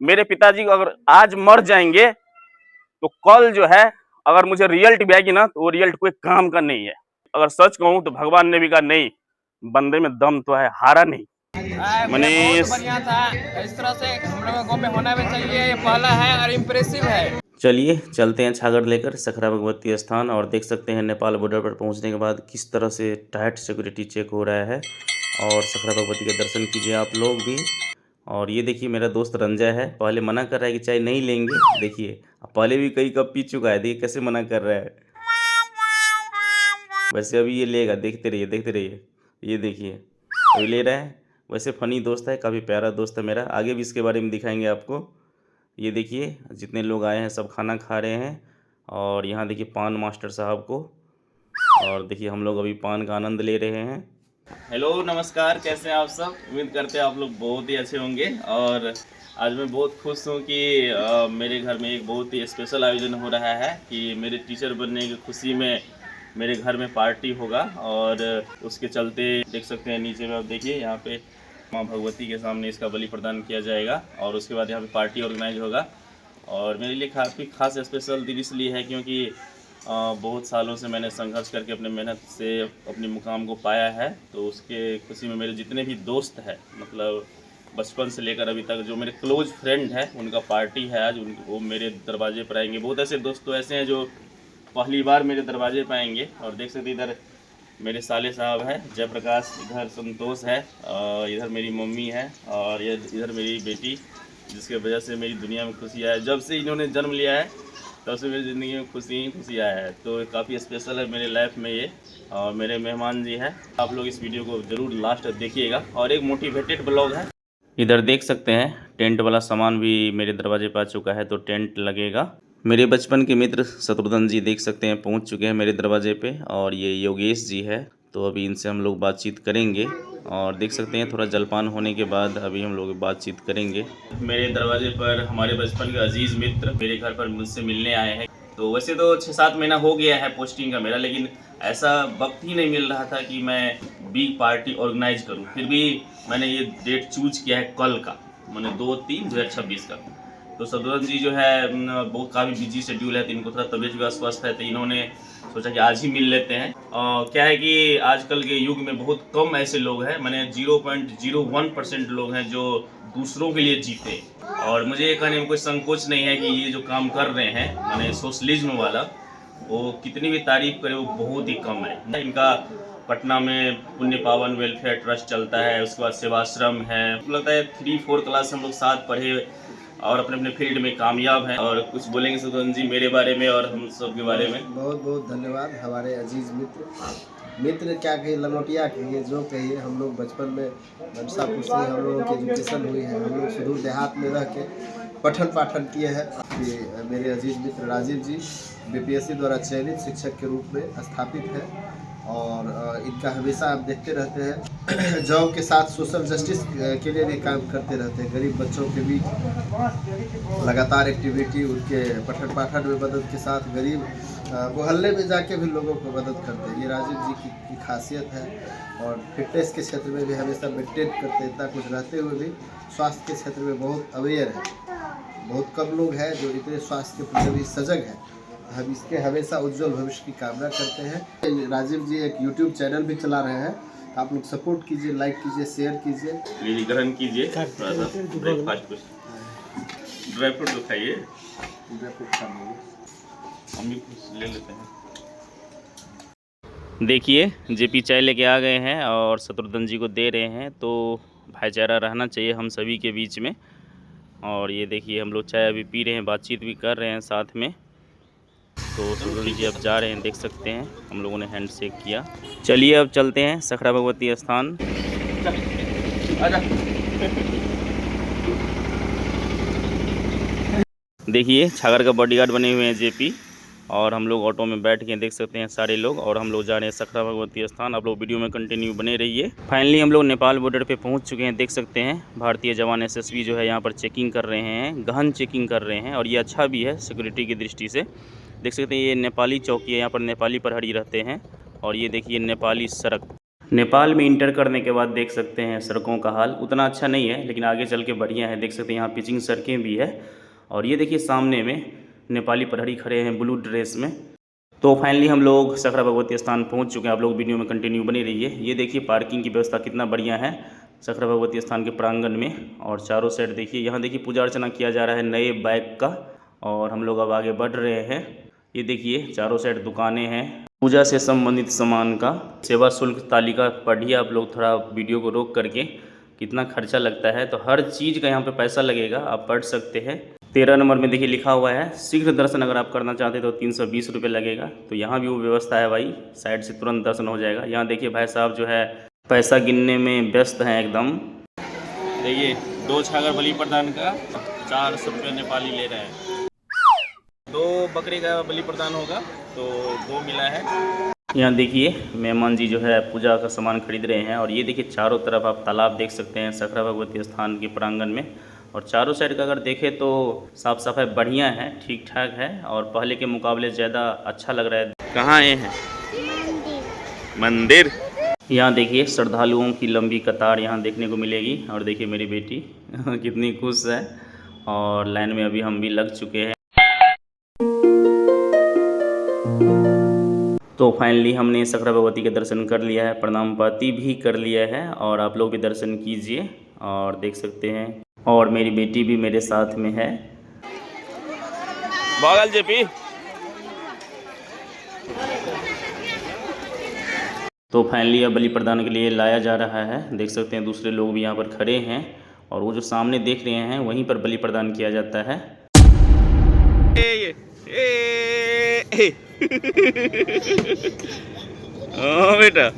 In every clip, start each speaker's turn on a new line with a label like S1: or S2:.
S1: मेरे पिताजी अगर आज मर जाएंगे तो कल जो है अगर मुझे रिजल्ट भी आएगी ना तो वो रिजल्ट कोई काम का नहीं है। अगर सच कहूँ तो भगवान ने भी कहा नहीं, बंदे में दम तो है, हारा नहीं।
S2: बहुत बढ़िया था। इस तरह से हम लोगों गाँव में होना भी चाहिए। ये पहला है और इम्प्रेसिव है।
S3: चलिए चलते हैं छागर लेकर सखरा भगवती स्थान और देख सकते हैं नेपाल बॉर्डर पर पहुंचने के बाद किस तरह से टाइट सिक्योरिटी चेक हो रहा है। और सखरा भगवती के दर्शन कीजिए आप लोग भी। और ये देखिए मेरा दोस्त रंजय है, पहले मना कर रहा है कि चाय नहीं लेंगे। देखिए पहले भी कई कप पी चुका है, देखिए कैसे मना कर रहा है। वैसे अभी ये लेगा, देखते रहिए। ये देखिए अभी ले रहा है। वैसे फ़नी दोस्त है, काफ़ी प्यारा दोस्त है मेरा। आगे भी इसके बारे में दिखाएंगे आपको। ये देखिए जितने लोग आए हैं सब खाना खा रहे हैं। और यहाँ देखिए पान मास्टर साहब को। और देखिए हम लोग अभी पान का आनंद ले रहे हैं। हेलो नमस्कार, कैसे हैं आप सब? उम्मीद करते हैं आप लोग बहुत ही अच्छे होंगे। और आज मैं बहुत खुश हूँ कि मेरे घर में एक बहुत ही स्पेशल आयोजन हो रहा है कि मेरे टीचर बनने की खुशी में मेरे घर में पार्टी होगा। और उसके चलते देख सकते हैं नीचे में, आप देखिए यहाँ पे माँ भगवती के सामने इसका बलि प्रदान किया जाएगा। और उसके बाद यहाँ पे पार्टी ऑर्गेनाइज होगा। और मेरे लिए काफ़ी खास स्पेशल दिन इसलिए है क्योंकि बहुत सालों से मैंने संघर्ष करके अपने मेहनत से अपने मुकाम को पाया है। तो उसके खुशी में मेरे जितने भी दोस्त हैं, मतलब बचपन से लेकर अभी तक जो मेरे क्लोज फ्रेंड हैं, उनका पार्टी है आज। वो मेरे दरवाजे पर आएंगे। बहुत ऐसे दोस्त तो ऐसे हैं जो पहली बार मेरे दरवाजे पर आएंगे। और देख सकते इधर मेरे साले साहब हैं जयप्रकाश, इधर संतोष है, इधर मेरी मम्मी है, और ये इधर मेरी बेटी, जिसके वजह से मेरी दुनिया में खुशी आया। जब से इन्होंने जन्म लिया है तब से मेरी ज़िंदगी में खुशी आया है। तो काफ़ी स्पेशल है मेरे लाइफ में ये। और मेरे मेहमान जी हैं। आप लोग इस वीडियो को ज़रूर लास्ट तक देखिएगा। और एक मोटिवेटेड ब्लॉग है। इधर देख सकते हैं टेंट वाला सामान भी मेरे दरवाजे पर आ चुका है, तो टेंट लगेगा। मेरे बचपन के मित्र शत्रुघ्न जी देख सकते हैं पहुंच चुके हैं मेरे दरवाजे पे। और ये योगेश जी है, तो अभी इनसे हम लोग बातचीत करेंगे। और देख सकते हैं थोड़ा जलपान होने के बाद अभी हम लोग बातचीत करेंगे। मेरे दरवाजे पर हमारे बचपन के अजीज़ मित्र मेरे घर पर मुझसे मिलने आए हैं। तो वैसे तो 6-7 महीना हो गया है पोस्टिंग का मेरा, लेकिन ऐसा वक्त ही नहीं मिल रहा था कि मैं बिग पार्टी ऑर्गेनाइज करूँ। फिर भी मैंने ये डेट चूज किया है कल का, मैंने 2/3/2026 का। तो शत्रुघ्न जी जो है बहुत काफ़ी बिजी शेड्यूल है, तो इनको थोड़ा तबीयत भी अस्वस्थ है, तो इन्होंने सोचा कि आज ही मिल लेते हैं। क्या है कि आजकल के युग में बहुत कम ऐसे लोग हैं, मैंने 0.01% लोग हैं जो दूसरों के लिए जीते। और मुझे ये कहने में कोई संकोच नहीं है कि ये जो काम कर रहे हैं, मैंने सोशलिज्म वाला, वो कितनी भी तारीफ करे वो बहुत ही कम है। इनका पटना में पुण्य पावन वेलफेयर ट्रस्ट चलता है, उसके बाद सेवाश्रम है। लगता है 3-4 क्लास हम लोग साथ पढ़े और अपने अपने फील्ड में कामयाब हैं। और कुछ बोलेंगे शत्रुघ्न जी मेरे बारे में और हम सब के बारे में?
S4: बहुत बहुत धन्यवाद हमारे अजीज मित्र क्या कहिए, लंगोटिया कहिए, जो कहिए। हम लोग बचपन में मनसापुर से हम लोगों की एजुकेशन हुई है। हम लोग सुदूर देहात में रह के पठन पाठन किए हैं। कि मेरे अजीज मित्र राजीव जी बीपीएससी द्वारा चयनित शिक्षक के रूप में स्थापित है। और इनका हमेशा आप देखते रहते हैं जॉब के साथ सोशल जस्टिस के लिए भी काम करते रहते हैं। गरीब बच्चों के बीच लगातार एक्टिविटी, उनके पठन पाठन में मदद के साथ गरीब मोहल्ले में जाके भी लोगों को मदद करते हैं। ये राजीव जी की खासियत है। और फिटनेस के क्षेत्र में भी हमेशा मेंटेन करते हैं। इतना कुछ रहते हुए भी स्वास्थ्य के क्षेत्र में बहुत अवेयर है। बहुत कम लोग हैं जो इतने स्वास्थ्य के प्रति भी सजग हैं। हम इसके हमेशा उज्जवल भविष्य की कामना करते हैं। राजीव जी एक यूट्यूब चैनल भी चला रहे हैं, आप लोग सपोर्ट कीजिए, लाइक कीजिए, शेयर कीजिए,
S1: ग्रहण कीजिए। ब्रेकफास्ट कुछ ड्राई फ्रूट तो खाइए, हम भी कुछ ले लेते हैं। देखिए जेपी चाय लेके आ गए हैं और शत्रुघ्न जी को दे रहे हैं। तो भाईचारा रहना चाहिए हम सभी के बीच में। और ये देखिए हम लोग चाय अभी पी रहे हैं, बातचीत भी कर रहे हैं साथ में। तो शत्रुघ्न जी अब जा रहे हैं, देख सकते हैं हम लोगों ने हैंड शेक किया। चलिए अब चलते हैं सखरा भगवती स्थान। देखिए छागर का बॉडीगार्ड बने हुए हैं जेपी। और हम लोग ऑटो में बैठ के देख सकते हैं सारे लोग। और हम लोग जा रहे हैं सखरा भगवती स्थान। आप लोग वीडियो में कंटिन्यू बने रहिए। फाइनली हम लोग नेपाल बॉर्डर पे पहुंच चुके हैं, देख सकते हैं भारतीय जवान एसएसबी जो है यहाँ पर चेकिंग कर रहे हैं, गहन चेकिंग कर रहे हैं। और ये अच्छा भी है सिक्योरिटी की दृष्टि से। देख सकते हैं ये नेपाली चौकी है, यहाँ पर नेपाली प्रहरी रहते हैं। और ये देखिए नेपाली सड़क,
S3: नेपाल में इंटर करने के बाद देख सकते हैं सड़कों का हाल उतना अच्छा नहीं है, लेकिन आगे चल के बढ़िया है। देख सकते हैं यहाँ पिचिंग सड़कें भी है। और ये देखिए सामने में नेपाली प्रहरी खड़े हैं ब्लू ड्रेस में। तो फाइनली हम लोग सकरा भगवती स्थान पहुँच चुके हैं। आप लोग वीडियो में कंटिन्यू बने रहिए। ये देखिए पार्किंग की व्यवस्था कितना बढ़िया है सकरा भगवती स्थान के प्रांगण में। और चारों साइड देखिए, यहाँ देखिए पूजा अर्चना किया जा रहा है नए बाइक का। और हम लोग अब आगे बढ़ रहे हैं। ये देखिए चारों साइड दुकानें हैं पूजा से संबंधित सामान का। सेवा शुल्क तालिका पढ़िए आप लोग थोड़ा वीडियो को रोक करके, कितना खर्चा लगता है। तो हर चीज़ का यहाँ पे पैसा लगेगा, आप पढ़ सकते हैं। 13 नंबर में देखिए लिखा हुआ है शीघ्र दर्शन अगर आप करना चाहते हैं तो 320 रुपये लगेगा। तो यहाँ भी वो व्यवस्था है भाई, साइड से तुरंत दर्शन हो जाएगा। यहाँ देखिए भाई साहब जो है पैसा गिनने में व्यस्त हैं एकदम।
S1: देखिए 2 छागर बलि प्रदान का 400 रुपये नेपाली ले रहे हैं। 2 बकरे का बलि प्रदान होगा तो 2 मिला है।
S3: यहाँ देखिए मेहमान जी जो है पूजा का सामान खरीद रहे हैं। और ये देखिए चारों तरफ आप तालाब देख सकते हैं सकरा भगवती स्थान के प्रांगण में। और चारों साइड का अगर देखें तो साफ़ सफाई बढ़िया है, ठीक ठाक है और पहले के मुकाबले ज़्यादा अच्छा लग रहा है।
S1: कहाँ आए हैं? मंदिर।
S3: यहाँ देखिए श्रद्धालुओं की लंबी कतार यहाँ देखने को मिलेगी। और देखिए मेरी बेटी कितनी खुश है। और लाइन में अभी हम भी लग चुके हैं। तो फाइनली हमने सकरा भगवती के दर्शन कर लिया है, प्रणाम पाती भी कर लिया है। और आप लोग भी दर्शन कीजिए और देख सकते हैं। और मेरी बेटी भी मेरे साथ में है।
S1: बगल जेपी।
S3: तो फाइनली अब बलि प्रदान के लिए लाया जा रहा है। देख सकते हैं दूसरे लोग भी यहाँ पर खड़े हैं। और वो जो सामने देख रहे हैं वहीं पर बलि प्रदान किया जाता है।
S1: ओ बेटा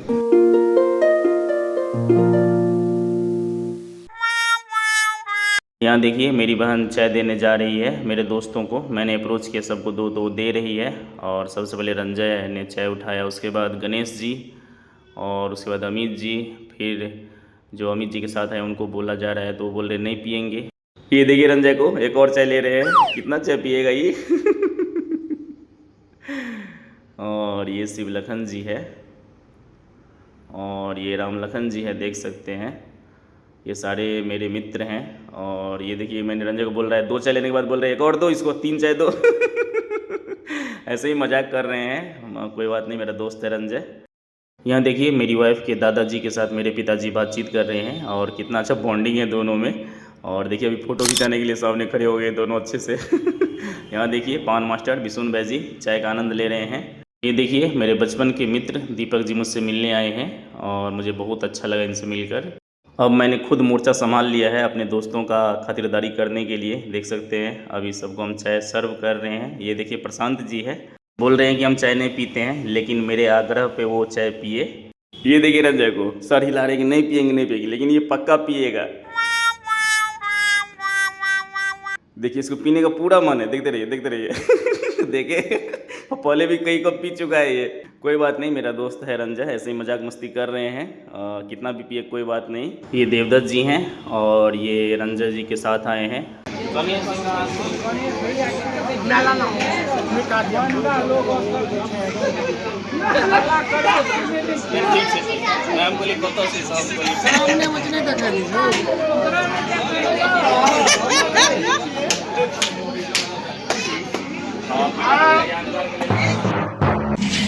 S3: यहाँ देखिए मेरी बहन चाय देने जा रही है मेरे दोस्तों को। मैंने अप्रोच किया सबको दो दे रही है। और सबसे पहले रंजय ने चाय उठाया, उसके बाद गणेश जी और उसके बाद अमित जी। फिर जो अमित जी के साथ है उनको बोला जा रहा है तो वो बोल रहे नहीं पियेंगे। ये देखिए रंजय को एक और चाय ले रहे हैं, कितना चाय पिएगा ये। और ये शिव लखन जी है और ये राम लखन जी है, देख सकते हैं। ये सारे मेरे मित्र हैं। और ये देखिए मैंने रंजय को बोल रहा है 2 चाय लेने के बाद बोल रहे हैं एक और दो, इसको 3 चाय दो। ऐसे ही मजाक कर रहे हैं, कोई बात नहीं, मेरा दोस्त है रंजय। यहाँ देखिए मेरी वाइफ के दादाजी के साथ मेरे पिताजी बातचीत कर रहे हैं और कितना अच्छा बॉन्डिंग है दोनों में। और देखिए अभी फ़ोटो खिंचाने के लिए सामने खड़े हो गए दोनों अच्छे से। यहाँ देखिए पान मास्टर बिशुन बैजी चाय का आनंद ले रहे हैं। ये देखिए मेरे बचपन के मित्र दीपक जी मुझसे मिलने आए हैं और मुझे बहुत अच्छा लगा इनसे मिलकर। अब मैंने खुद मोर्चा संभाल लिया है अपने दोस्तों का खातिरदारी करने के लिए। देख सकते हैं अभी सबको हम चाय सर्व कर रहे हैं। ये देखिए प्रशांत जी है, बोल रहे हैं कि हम चाय नहीं पीते हैं, लेकिन मेरे आग्रह पे वो चाय पिए। ये देखिए रंजय को सर हिला रहे कि नहीं पिएंगे, लेकिन ये पक्का पिएगा। देखिए इसको पीने का पूरा मन है, देखते रहिए। देखिए पहले भी कई कप पी चुका है ये। कोई बात नहीं, मेरा दोस्त है रंजय, ऐसे ही मजाक मस्ती कर रहे हैं। कितना भी पिए कोई बात नहीं। ये देवदत्त जी हैं और ये रंजय जी के साथ आए हैं।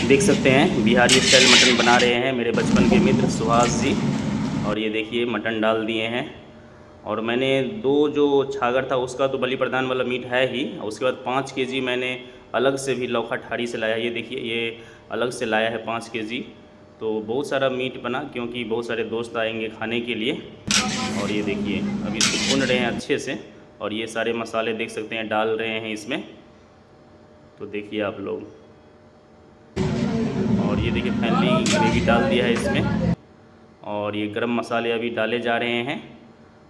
S3: देख सकते हैं बिहारी स्टाइल मटन बना रहे हैं मेरे बचपन के मित्र सुहास जी। और ये देखिए मटन डाल दिए हैं। और मैंने 2 जो छागर था उसका तो बलि प्रदान वाला मीट है ही। उसके बाद 5 केजी मैंने अलग से भी लौखा ठारी से लाया। ये देखिए ये अलग से लाया है 5 केजी। तो बहुत सारा मीट बना क्योंकि बहुत सारे दोस्त आएंगे खाने के लिए। और ये देखिए अभी इसको भून रहे हैं अच्छे से। और ये सारे मसाले देख सकते हैं डाल रहे हैं इसमें, तो देखिए आप लोग। और ये देखिए फाइनली ग्रेवी डाल दिया है इसमें। और ये गरम मसाले अभी डाले जा रहे हैं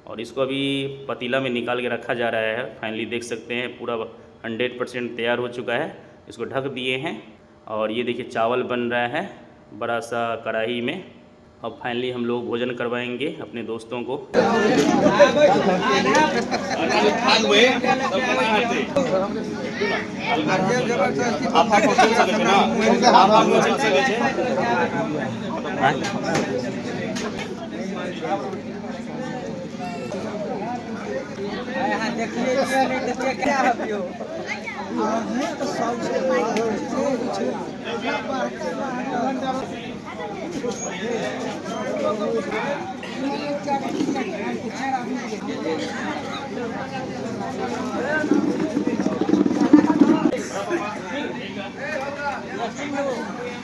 S3: और इसको अभी पतीला में निकाल के रखा जा रहा है। फाइनली देख सकते हैं पूरा 100% तैयार हो चुका है। इसको ढक दिए हैं। और ये देखिए चावल बन रहा है बड़ा सा कढ़ाई में। अब फाइनली हम लोग भोजन करवाएंगे अपने दोस्तों को।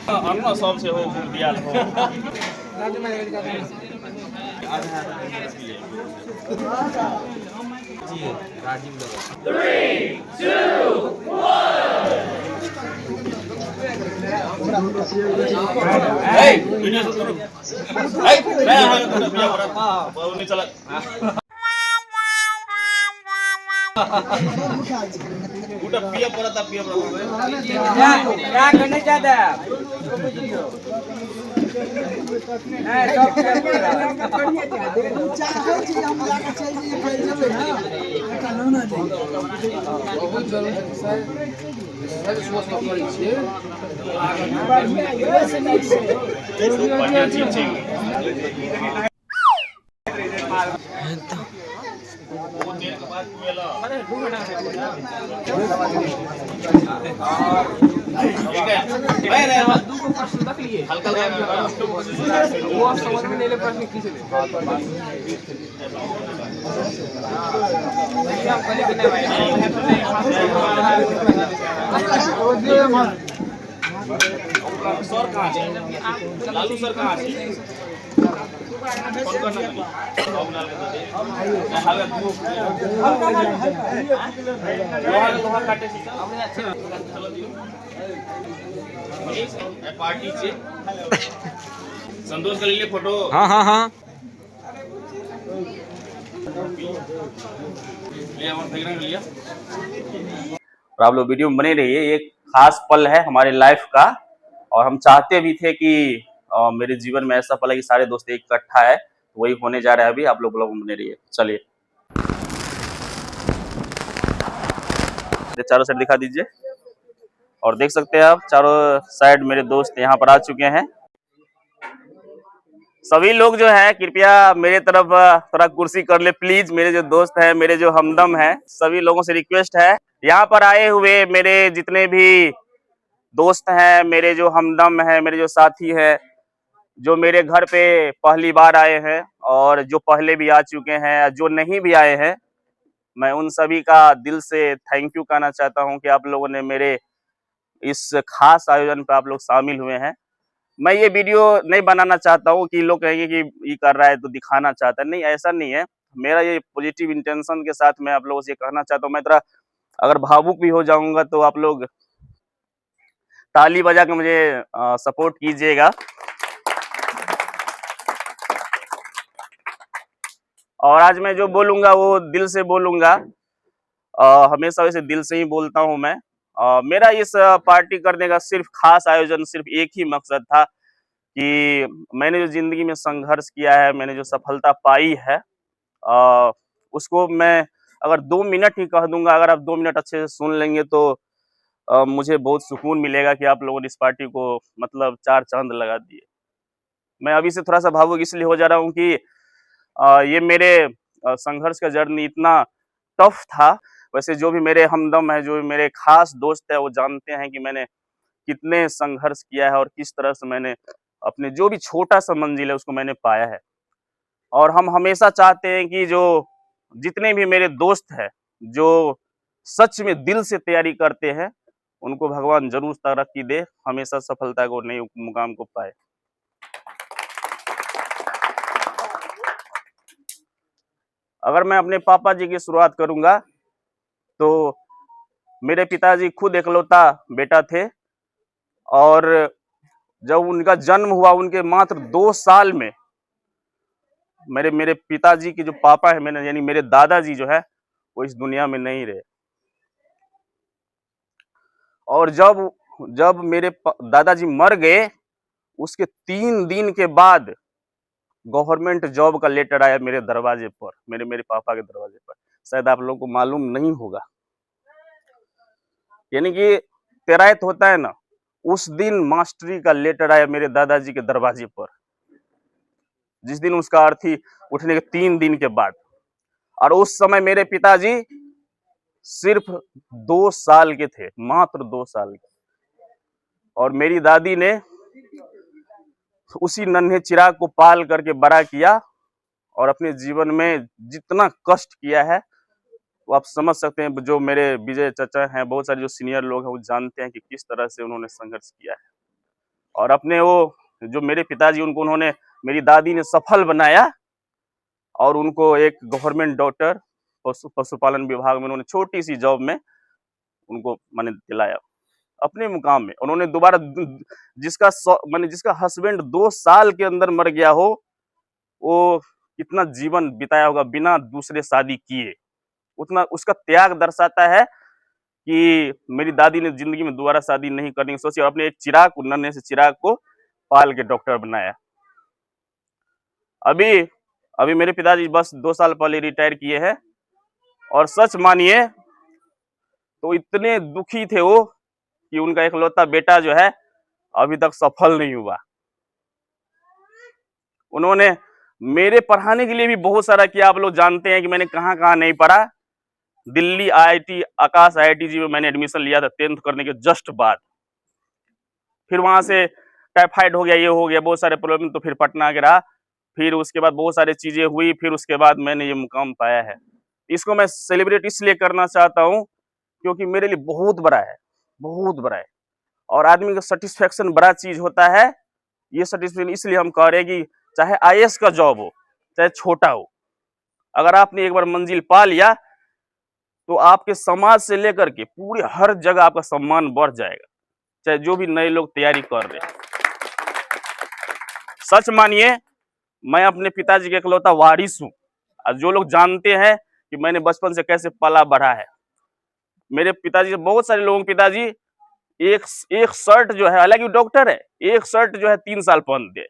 S3: अन्ना सबसे हो बियाल हो सर कहाँ है? लालू सर कहाँ है? पार्टी से संतोष कर लिए फोटो।
S2: हाँ हाँ हाँ
S3: और आप लोग वीडियो में बने रहिए, ये एक खास पल है हमारे लाइफ का और हम चाहते भी थे कि मेरे जीवन में ऐसा पल है कि सारे दोस्त एक इकट्ठा है, तो वही होने जा रहा है अभी। आप लोग बने रहिए। चलिए चारों साइड दिखा दीजिए और देख सकते हैं आप चारों साइड मेरे दोस्त यहाँ पर आ चुके हैं। सभी लोग जो है कृपया मेरे तरफ थोड़ा कुर्सी कर ले प्लीज। मेरे जो दोस्त हैं, मेरे जो हमदम हैं, सभी लोगों से रिक्वेस्ट है यहाँ पर आए हुए मेरे जितने भी दोस्त हैं, मेरे जो हमदम हैं, मेरे जो साथी हैं, जो मेरे घर पे पहली बार आए हैं और जो पहले भी आ चुके हैं, जो नहीं भी आए हैं, मैं उन सभी का दिल से थैंक यू कहना चाहता हूं कि आप लोगों ने मेरे इस खास आयोजन पे आप लोग शामिल हुए हैं। मैं ये वीडियो नहीं बनाना चाहता हूँ कि लोग कहेंगे कि ये कर रहा है तो दिखाना चाहता है, नहीं ऐसा नहीं है। मेरा ये पॉजिटिव इंटेंशन के साथ मैं आप लोगों से कहना चाहता हूँ। मैं थोड़ा अगर भावुक भी हो जाऊंगा तो आप लोग ताली बजा के मुझे सपोर्ट कीजिएगा। और आज मैं जो बोलूंगा वो दिल से बोलूंगा, हमेशा वैसे दिल से ही बोलता हूं मैं। मेरा इस पार्टी करने का सिर्फ खास आयोजन सिर्फ एक ही मकसद था कि मैंने जो जिंदगी में संघर्ष किया है, मैंने जो सफलता पाई है, उसको मैं अगर 2 मिनट ही कह दूंगा, अगर आप 2 मिनट अच्छे से सुन लेंगे तो मुझे बहुत सुकून मिलेगा कि आप लोगों ने इस पार्टी को मतलब 4 चांद लगा दिए। मैं अभी से थोड़ा सा भावुक इसलिए हो जा रहा हूँ कि ये मेरे संघर्ष का जर्नी इतना टफ था। वैसे जो भी मेरे हमदम है, जो भी मेरे खास दोस्त है, वो जानते हैं कि मैंने कितने संघर्ष किया है और किस तरह से मैंने अपने जो भी छोटा सा मंजिल है उसको मैंने पाया है। और हम हमेशा चाहते हैं कि जो जितने भी मेरे दोस्त हैं, जो सच में दिल से तैयारी करते हैं, उनको भगवान जरूर तरक्की दे, हमेशा सफलता को नए मुकाम को पाए। अगर मैं अपने पापा जी की शुरुआत करूंगा तो मेरे पिताजी खुद इकलौता बेटा थे और जब उनका जन्म हुआ उनके मात्र 2 साल में मेरे पिताजी के जो पापा है, मैंने यानी मेरे दादाजी जो है वो इस दुनिया में नहीं रहे। और जब मेरे दादाजी मर गए, उसके 3 दिन के बाद गवर्नमेंट जॉब का लेटर आया मेरे दरवाजे पर, मेरे पापा के दरवाजे पर। शायद आप लोगों को मालूम नहीं होगा, यानी कि तेरायत होता है ना, उस दिन मास्टरी का लेटर आया मेरे दादाजी के दरवाजे पर, जिस दिन उसका अर्थी उठने के 3 दिन के बाद। और उस समय मेरे पिताजी सिर्फ 2 साल के थे, मात्र 2 साल के। और मेरी दादी ने उसी नन्हे चिराग को पाल करके बड़ा किया, और अपने जीवन में जितना कष्ट किया है वो आप समझ सकते हैं। जो मेरे विजय चाचा हैं, बहुत सारे जो सीनियर लोग हैं, वो जानते हैं कि किस तरह से उन्होंने संघर्ष किया है। और अपने वो जो मेरे पिताजी, उन्होंने मेरी दादी ने सफल बनाया, और उनको एक गवर्नमेंट डॉक्टर पशुपालन विभाग में उन्होंने छोटी सी जॉब में उनको मैंने दिलाया अपने मुकाम में। उन्होंने दोबारा जिसका हस्बैंड 2 साल के अंदर मर गया हो, वो कितना जीवन बिताया होगा बिना दूसरे शादी किए, उतना उसका त्याग दर्शाता है कि मेरी दादी ने जिंदगी में दोबारा शादी नहीं करने की सोची, और अपने एक चिराग को, नन्हे से चिराग को पाल के डॉक्टर बनाया। अभी मेरे पिताजी बस 2 साल पहले रिटायर किए हैं, और सच मानिए तो इतने दुखी थे वो कि उनका इकलौता बेटा जो है अभी तक सफल नहीं हुआ। उन्होंने मेरे पढ़ाने के लिए भी बहुत सारा किया। आप लोग जानते हैं कि मैंने कहाँ कहाँ नहीं पढ़ा। दिल्ली IIT, आकाश IIT में मैंने एडमिशन लिया था 10th करने के जस्ट बाद। फिर वहां से टाइफाइड हो गया, ये हो गया, बहुत सारे प्रॉब्लम, तो फिर पटना के रहा। फिर उसके बाद बहुत सारी चीजें हुई, फिर उसके बाद मैंने ये मुकाम पाया है। इसको मैं सेलिब्रेट इसलिए करना चाहता हूँ क्योंकि मेरे लिए बहुत बड़ा है, बहुत बड़ा है। और आदमी का सेटिस्फेक्शन बड़ा चीज होता है। ये सेटिस्फेक्शन इसलिए हम कह रहे हैं कि चाहे IAS का जॉब हो, चाहे छोटा हो, अगर आपने एक बार मंजिल पा लिया तो आपके समाज से लेकर के पूरी हर जगह आपका सम्मान बढ़ जाएगा, चाहे जो भी नए लोग तैयारी कर रहे हैं। सच मानिए, मैं अपने पिताजी के इकलौता वारिस हूँ। और जो लोग जानते हैं कि मैंने बचपन से कैसे पला बढ़ा है, मेरे पिताजी, बहुत सारे लोगों के पिताजी एक शर्ट जो है, हालांकि डॉक्टर है, एक शर्ट जो है 3 साल पहनते हैं,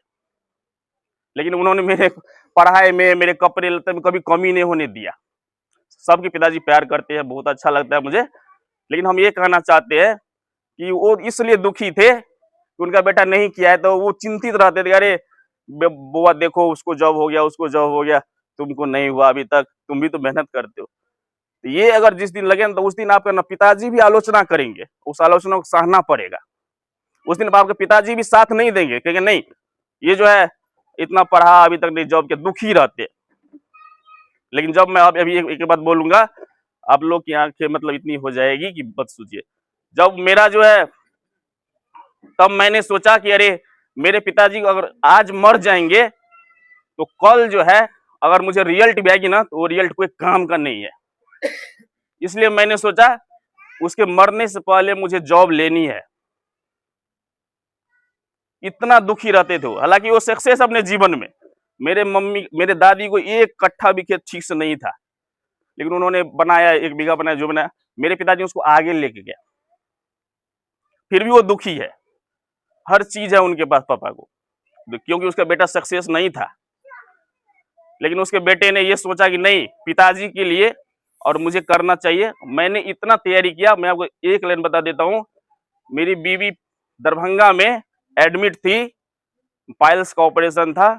S3: लेकिन उन्होंने मेरे पढ़ाई में, मेरे कपड़े लत्ते में कभी कमी नहीं होने दिया। सबके पिताजी प्यार करते हैं, बहुत अच्छा लगता है मुझे। लेकिन हम ये कहना चाहते हैं कि वो इसलिए दुखी थे कि उनका बेटा नहीं किया है, तो वो चिंतित रहते थे, अरे बुआ देखो उसको जॉब हो गया, उसको जॉब हो गया, तुमको नहीं हुआ अभी तक, तुम भी तो मेहनत करते हो। तो ये अगर जिस दिन लगे ना, तो उस दिन आपका ना पिताजी भी आलोचना करेंगे, उस आलोचना को सहना पड़ेगा। उस दिन आपके पिताजी भी साथ नहीं देंगे, कहेंगे नहीं ये जो है इतना पढ़ा अभी तक नहीं जॉब के, दुखी रहते। लेकिन जब मैं अभी एक बात बोलूंगा, आप लोग की आंखें मतलब इतनी हो जाएगी कि मत सोचिए। जब मेरा जो है, तब मैंने सोचा कि अरे मेरे पिताजी अगर आज मर जाएंगे तो कल जो है अगर मुझे रिजल्ट भी आएगी ना, तो वो रिजल्ट कोई काम का नहीं है। इसलिए मैंने सोचा उसके मरने से पहले मुझे जॉब लेनी है। इतना दुखी रहते थे। हालांकि वो सक्सेस अपने जीवन में, मेरे दादी को 1 कट्ठा भी खेत ठीक से नहीं था, लेकिन उन्होंने बनाया, 1 बीघा बनाया, जो बनाया, मेरे पिताजी उसको आगे लेके गया। फिर भी वो दुखी है, हर चीज है उनके पास पापा को, क्योंकि उसका बेटा सक्सेस नहीं था। लेकिन उसके बेटे ने ये सोचा कि नहीं, पिताजी के लिए और मुझे करना चाहिए। मैंने इतना तैयारी किया। मैं आपको एक लाइन बता देता हूँ, मेरी बीवी दरभंगा में एडमिट थी, पाइल्स का ऑपरेशन था।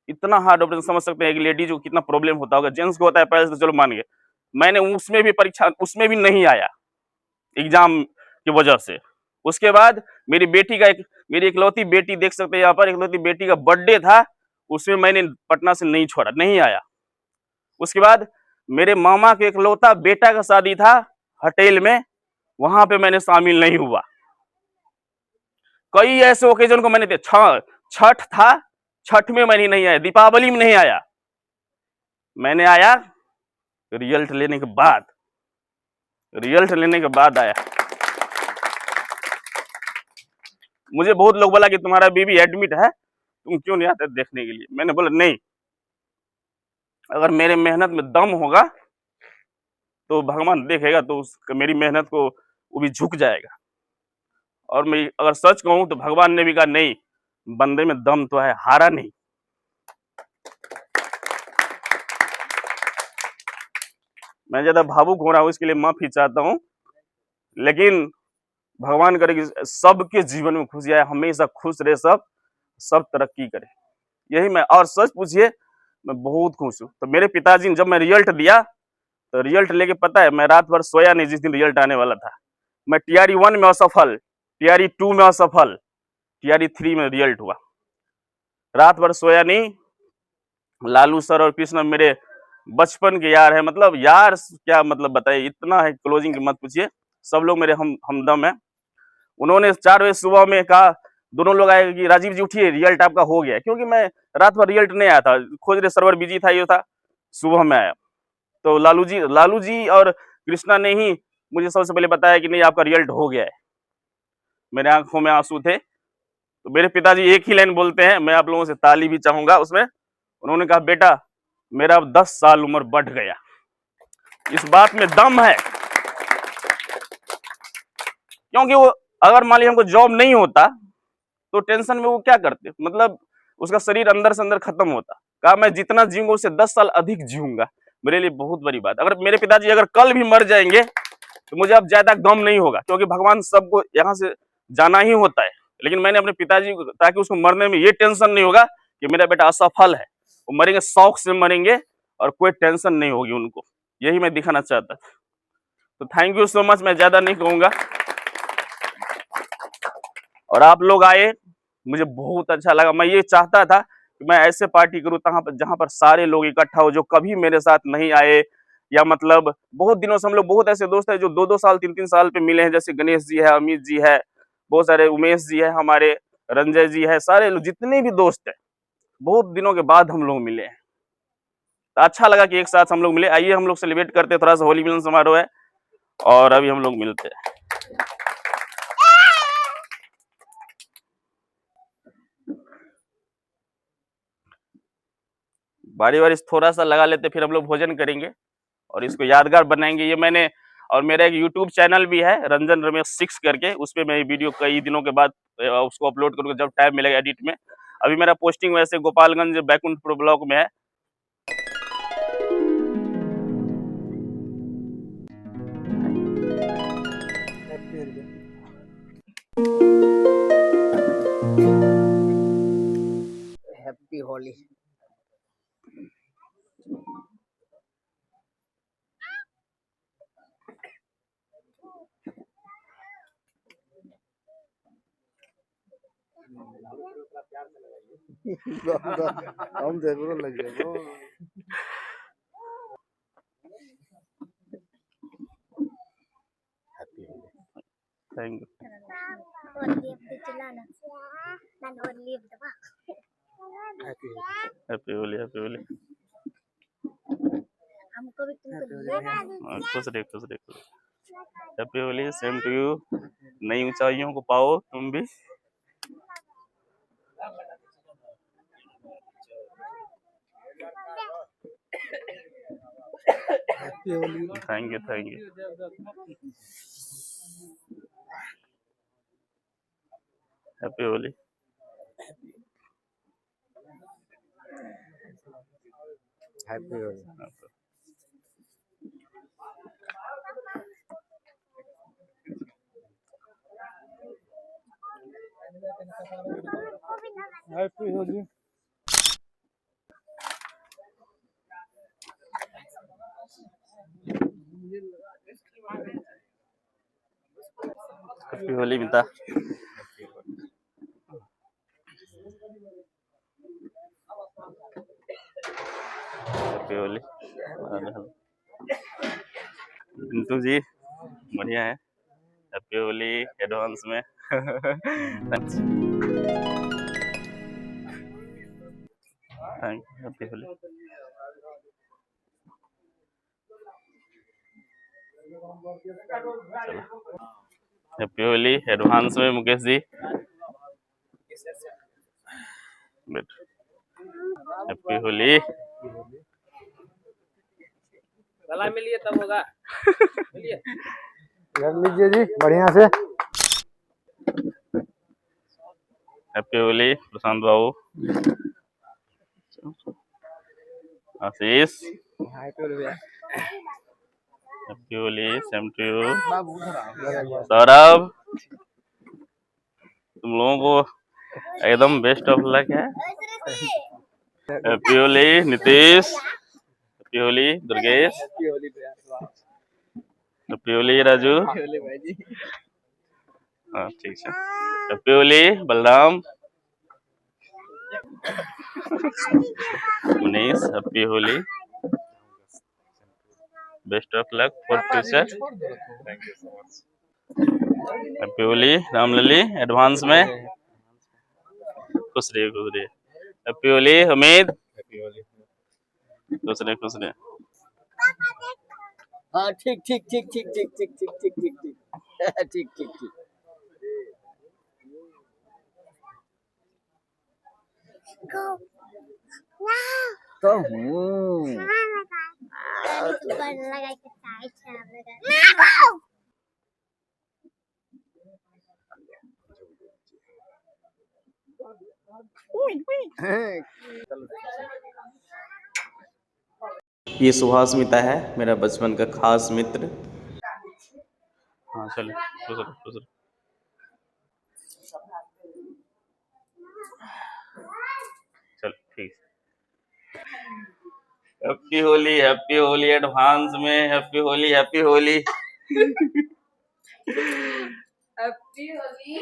S3: इतना हार्ड ऑपरेशन, समझ सकते हैं एक लेडीज को कितना प्रॉब्लम होता होगा। जेंट्स को होता है पाइल्स तो चलो मान गए, मैंने उसमें भी परीक्षा, उसमें भी नहीं आया एग्जाम की वजह से। उसके बाद मेरी बेटी का मेरी इकलौती बेटी, देख सकते हैं यहाँ पर, इकलौती बेटी का बर्थडे था, उसमें मैंने पटना से नहीं छोड़ा, नहीं आया। उसके बाद मेरे मामा के इकलौता बेटा का शादी था हटेल में, वहां पे मैंने शामिल नहीं हुआ। कई ऐसे ओकेजन को मैंने छठ था, छठ में मैंने नहीं आया, दीपावली में नहीं आया, मैंने आया रिजल्ट लेने के बाद, रिजल्ट लेने के बाद आया। मुझे बहुत लोग बोला कि तुम्हारा बीबी एडमिट है, तुम क्यों नहीं आते देखने के लिए। मैंने बोला नहीं, अगर मेरे मेहनत में दम होगा तो भगवान देखेगा, तो मेरी मेहनत को वो भी झुक जाएगा। और मैं अगर सच कहूं तो भगवान ने भी कहा नहीं, बंदे में दम तो है, हारा नहीं। मैं ज़्यादा भावुक हो रहा हूँ, इसके लिए माफ़ी चाहता हूँ, लेकिन भगवान करे कि सबके जीवन में खुशी आए, हमेशा खुश रहे सब तरक्की करे, यही मैं। और सच पूछिए, मैं बहुत खुश हूँ। तो मेरे पिताजी ने जब मैं रिजल्ट दिया, तो रिजल्ट लेके पता है मैं रात भर सोया नहीं जिस दिन रिजल्ट आने वाला था। मैं टीआरई 1 में असफल, टीआरई 2 में असफल, टीआरई 3 में रिजल्ट हुआ। रात भर सोया नहीं। लालू सर और कृष्णा मेरे बचपन के यार है, मतलब यार क्या मतलब बताइए, इतना है क्लोजिंग की मत पूछिए। सब लोग मेरे हमदम है। उन्होंने 4 बजे सुबह में कहा, दोनों लोग आए कि राजीव जी उठिए, रिजल्ट आपका हो गया है। क्योंकि मैं रात भर रिजल्ट नहीं आया था, खोज रहे, सर्वर बिजी था, ये था, सुबह में आया। तो लालू जी और कृष्णा ने ही मुझे सबसे पहले बताया कि नहीं, आपका रिजल्ट हो गया है। मेरे आंखों में आंसू थे। तो मेरे पिताजी एक ही लाइन बोलते हैं, मैं आप लोगों से ताली भी चाहूंगा उसमें। उन्होंने कहा, बेटा मेरा अब 10 साल उम्र बढ़ गया। इस बात में दम है, क्योंकि वो अगर मान लीजिए हमको जॉब नहीं होता तो टेंशन में वो क्या करते, मतलब उसका शरीर अंदर से अंदर खत्म होता। कहा मैं जितना जीऊंगा उससे 10 साल अधिक जीऊंगा। मेरे लिए बहुत बड़ी बात। अगर मेरे पिताजी अगर कल भी मर जाएंगे तो मुझे अब ज्यादा गम नहीं होगा, क्योंकि भगवान सबको यहाँ से जाना ही होता है। लेकिन मैंने अपने पिताजी को, ताकि उसको मरने में ये टेंशन नहीं होगा कि मेरा बेटा असफल है, वो मरेंगे शौक से मरेंगे और कोई टेंशन नहीं होगी उनको। यही मैं दिखाना चाहता था। तो थैंक यू सो मच, मैं ज्यादा नहीं कहूंगा। और आप लोग आए, मुझे बहुत अच्छा लगा। मैं ये चाहता था कि मैं ऐसे पार्टी करूं जहां पर सारे लोग इकट्ठा हो, जो कभी मेरे साथ नहीं आए, या मतलब बहुत दिनों से हम लोग, बहुत ऐसे दोस्त हैं जो 2-2 साल 3-3 साल पे मिले हैं, जैसे गणेश जी है, अमित जी है, बहुत सारे, उमेश जी है, हमारे रंजय जी है, सारे लोग जितने भी दोस्त हैं, बहुत दिनों के बाद हम लोग मिले हैं। तो अच्छा लगा कि एक साथ हम लोग मिले। आइए हम लोग सेलिब्रेट करते हैं, थोड़ा सा होली मिलन समारोह है और अभी हम लोग मिलते हैं। बारी बारी थोड़ा सा लगा लेते, फिर हम लोग भोजन करेंगे और इसको यादगार बनाएंगे। ये मैंने, और मेरा एक यूट्यूब चैनल भी है, रंजन रमेश 6 करके, उस पर मैं वीडियो कई दिनों के बाद उसको अपलोड करूंगा जब टाइम मिलेगा एडिट में। अभी मेरा पोस्टिंग वैसे गोपालगंज बैकुंठपुर ब्लॉक में है।
S5: हैप्पी होली। हम देखो लग गए।
S3: Thank you. Happy Holi, happy Holi.
S5: हमको भी
S3: खुश रहे, खुश रहे, खुश। Happy Holi, same to you. नई ऊंचाइयों को पाओ तुम भी। Thank you, thank you. Happy Holi.
S5: Happy Holi. Happy Holi.
S3: Happy Holi Mita. Happy Holi. Pintu ji बढ़िया है। हैप्पी होली एडवांस में। Thank you. Happy Holi. Happy Holi advance में मुकेश जी। हैप्पी होली।
S2: गला मिलिए तब होगा। मिलिए
S5: कर लीजिए जी बढ़िया से।
S3: हैप्पी होली प्रशांत बाबू।
S1: आशीष
S2: हैप्पी होली भैया।
S1: Happy Holi, same to you. Saurabh, तुम लोगों को एकदम बेस्ट ऑफ लक है। Happy Holi Nitish, happy Holi Durgesh,
S2: happy Holi भैया।
S1: हैप्पी होली राजू।
S2: हैप्पी होली भाई जी।
S1: हाँ ठीक है। Happy Holi Balram, Manish, happy Holi, best of luck for future. Happy Holi Ramlali advance में, खुश रहिए खुश रहिए। हैप्पी होली हमीद, खुश रहे खुश रहे।
S2: हाँ ठीक ठीक ठीक ठीक ठीक ठीक ठीक ठीक ठीक ठीक ठीक ठीक ठीक।
S3: ये सुहास्मिता है, मेरा बचपन का खास मित्र।
S1: हाँ चलो खुश रहो खुश रहो। चलो ठीक। हैप्पी होली एडवांस में, happy Holi happy Holi.
S6: Happy Holi.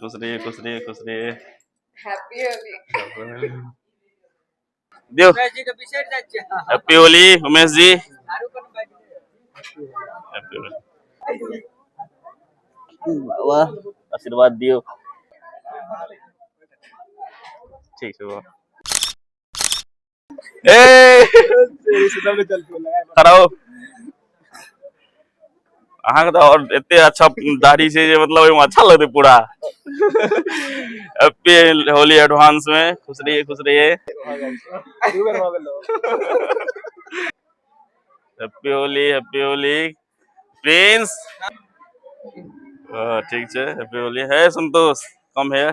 S1: खुश रहिए खुश रहिए खुश रहिए।
S6: हैप्पी होली।
S1: देव हैप्पी होली उमेश जी, हैप्पी होली। आशीर्वाद दियो। ठीक है खड़ा हो। अहाँ तो और इतने अच्छा दाढ़ी से जे मतलब अच्छा लगते पूरा। हैप्पी होली एडवांस में, खुश रहिए खुश रहिए। Happy Holi Prince. ठीक है हैप्पी होली है। संतोष कम है।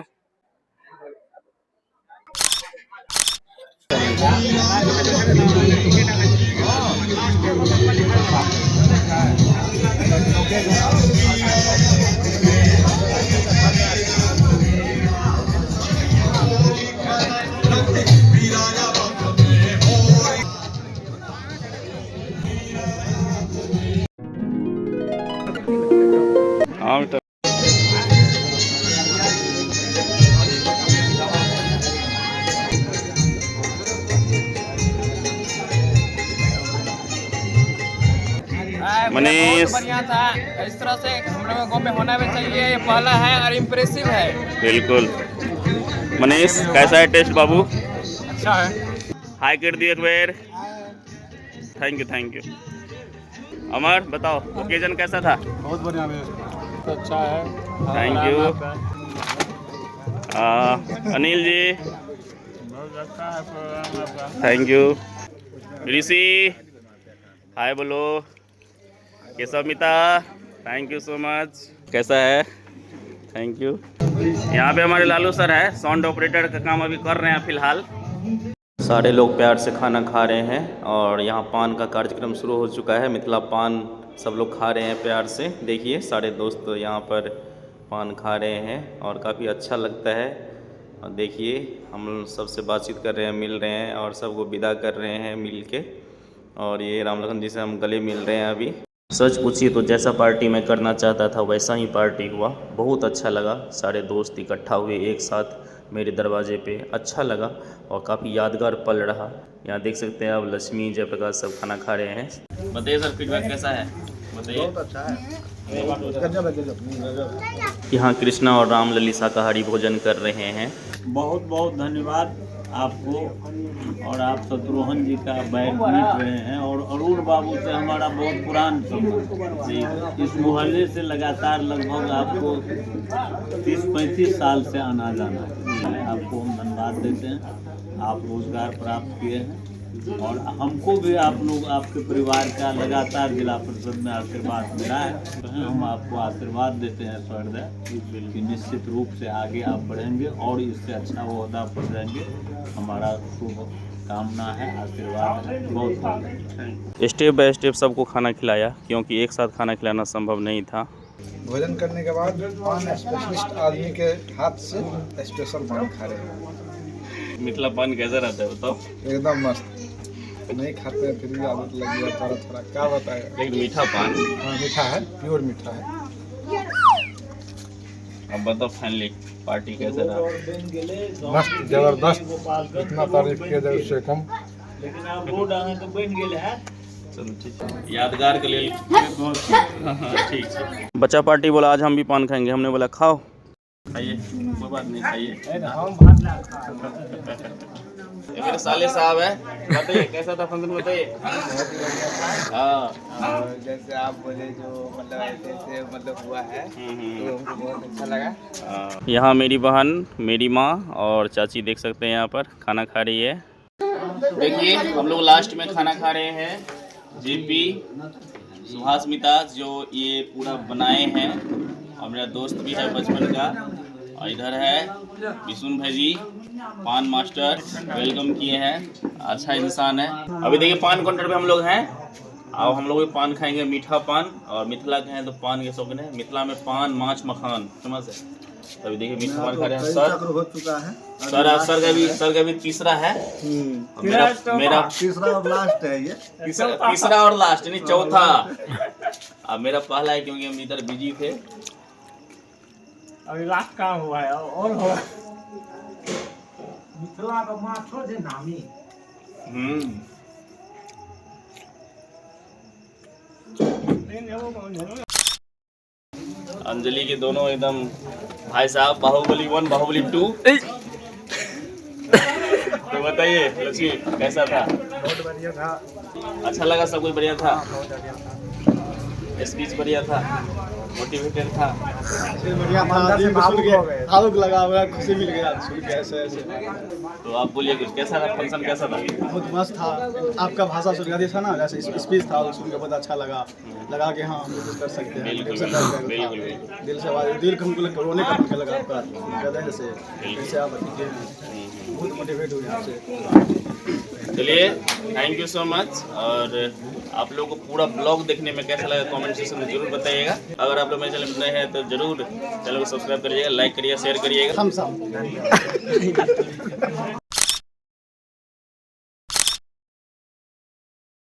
S1: हाँ तो मनीष
S2: बहुत बढ़िया था। इस तरह से हम लोग गाँव में होना भी चाहिए। ये पहला है और इम्प्रेसिव है।
S1: बिल्कुल। मनीष कैसा है टेस्ट बाबू?
S2: अच्छा है।
S1: हाई कर दिए एक बार। Thank you. अमर बताओ ओकेजन कैसा था?
S5: बहुत बढ़िया है, अच्छा है।
S1: Thank you. Anil ji thank you. Rishi hi बोलो। Keshavmita thank you so much. कैसा है? Thank you. यहाँ पे हमारे लालू सर है, साउंड ऑपरेटर का काम अभी कर रहे हैं फिलहाल।
S3: सारे लोग प्यार से खाना खा रहे हैं और यहाँ पान का कार्यक्रम शुरू हो चुका है। मिथिला पान सब लोग खा रहे हैं प्यार से। देखिए सारे दोस्त यहाँ पर पान खा रहे हैं और काफ़ी अच्छा लगता है। और देखिए हम सबसे बातचीत कर रहे हैं, मिल रहे हैं और सबको विदा कर रहे हैं मिल के। और ये रामलखन जी से हम गले मिल रहे हैं अभी। सच पूछिए तो जैसा पार्टी मैं करना चाहता था वैसा ही पार्टी हुआ। बहुत अच्छा लगा, सारे दोस्त इकट्ठा हुए एक साथ मेरे दरवाजे पे। अच्छा लगा और काफ़ी यादगार पल रहा। यहाँ देख सकते हैं आप लक्ष्मी जयप्रकाश सब खाना खा रहे हैं। बताइए सर फीडबैक कैसा है? बताइए।
S5: बहुत अच्छा है, गजब है गजब।
S3: यहाँ कृष्णा और रामलली शाकाहारी भोजन कर रहे हैं।
S7: बहुत बहुत धन्यवाद आपको। और आप शत्रुघ्न जी का बैग जीत रहे हैं और अरुण बाबू से हमारा बहुत पुराना संबंध। इस मोहल्ले से लगातार लगभग आपको 30-35 साल से आना जाना है। आपको हम धन्यवाद देते हैं, आप रोजगार प्राप्त किए हैं और हमको भी आप लोग आपके परिवार का लगातार जिला परिषद में आशीर्वाद मिला है। हम आपको आशीर्वाद देते हैं स्वर्गदय कि निश्चित रूप से आगे आप बढ़ेंगे और इससे अच्छा ओहदा पर जाएंगे। हमारा शुभ शुभकामना है, आशीर्वाद है, बहुत बहुत
S1: स्टेप बाय स्टेप सबको खाना खिलाया, क्योंकि एक साथ खाना खिलाना संभव नहीं था।
S5: भोजन करने के बाद पान स्पेशलिस्ट आदमी के हाथ से स्पेशल पान खा रहे हैं।
S1: मिथिला पान कैसा रहता है बताओ?
S5: एकदम मस्त। नहीं खाते हैं फिर भी आदत लग गया थोड़ा थोड़ा, क्या बताएं।
S1: लेकिन मीठा पान,
S5: हाँ मीठा है, प्योर मीठा है।
S1: अब बताओ फाइनली पार्टी कैसा रहा?
S5: मस्त जबरदस्त, इतना तारीफ किया जाए उससे कम।
S7: लेकिन आप बोर्ड आए तो बन गए हैं।
S1: चलो ठीक है, यादगार के लिए ठीक है। बच्चा पार्टी बोला आज हम भी पान खाएंगे, हमने बोला खाओ, खाइए, कोई बात नहीं, खाइए। ये मेरे साले साहब है, बताइए कैसा था फंक्शन, बताइए। हाँ
S2: जैसे आप बोले जो मतलब ऐसे मतलब हुआ है तो हमको बहुत अच्छा लगा।
S1: यहाँ मेरी बहन, मेरी माँ और चाची देख सकते हैं यहाँ पर खाना खा रही है। देखिए हम लोग लास्ट में खाना खा रहे हैं। जेपी, सुभाषमिता जो ये पूरा बनाए हैं, और मेरा दोस्त भी है बचपन का, और इधर है विष्णु भाई जी, पान मास्टर वेलकम किए हैं, अच्छा इंसान है। अभी देखिए पान काउंटर पे हम लोग हैं, अब हम लोग भी पान खाएंगे, मीठा पान, और मिथिला के हैं तो पान के शौकीन है। मिथिला में पान माछ मखान फेमस है। अभी देखिए मीठा पान खा रहे हैं। सर
S4: हो चुका है,
S1: सर का भी तीसरा है, मेरा
S4: तीसरा और लास्ट है ये।
S1: तीसरा और लास्ट नहीं, चौथा। अब मेरा पहला है क्योंकि हम इधर बिजी थे।
S2: अभी लास्ट काम हुआ है और हो मिथिला का माछो जे नामी।
S1: अंजलि के दोनों एकदम भाई साहब, बाहुबली 1 बाहुबली 2। तो बताइए लक्ष्मी कैसा था?
S5: बहुत बढ़िया था।
S1: अच्छा लगा, सब कुछ बढ़िया था,
S5: बहुत बढ़िया था,
S1: स्पीच बढ़िया था, मोटिवेटेड था।
S5: बढ़िया था। दिल को सुन के आलोक लगा हुआ, खुशी मिल गया सुन के ऐसे ऐसे।
S1: तो आप बोलिए कुछ, कैसा था फंक्शन, कैसा था?
S5: बहुत मस्त था। आपका भाषा सुन के था ना, जैसे स्पीच था सुन के बहुत अच्छा लगा कि हाँ हम कुछ कर सकते हैं।
S1: बिल्कुल,
S5: दिल से
S1: बिल्कुल।
S5: दिल से आवाज, दिल को हमको रोने का लगा आपका ज़्यादा जैसे आप बहुत मोटिवेट हुए आपसे।
S1: चलिए थैंक यू सो मच। और आप लोगों को पूरा ब्लॉग देखने में कैसा लगा कमेंट सेक्शन में जरूर बताइएगा। अगर आप लोग मेरे चैनल में नए हैं तो जरूर चैनल को सब्सक्राइब करिएगा, लाइक करिएगा, शेयर करिएगा।
S5: हम सब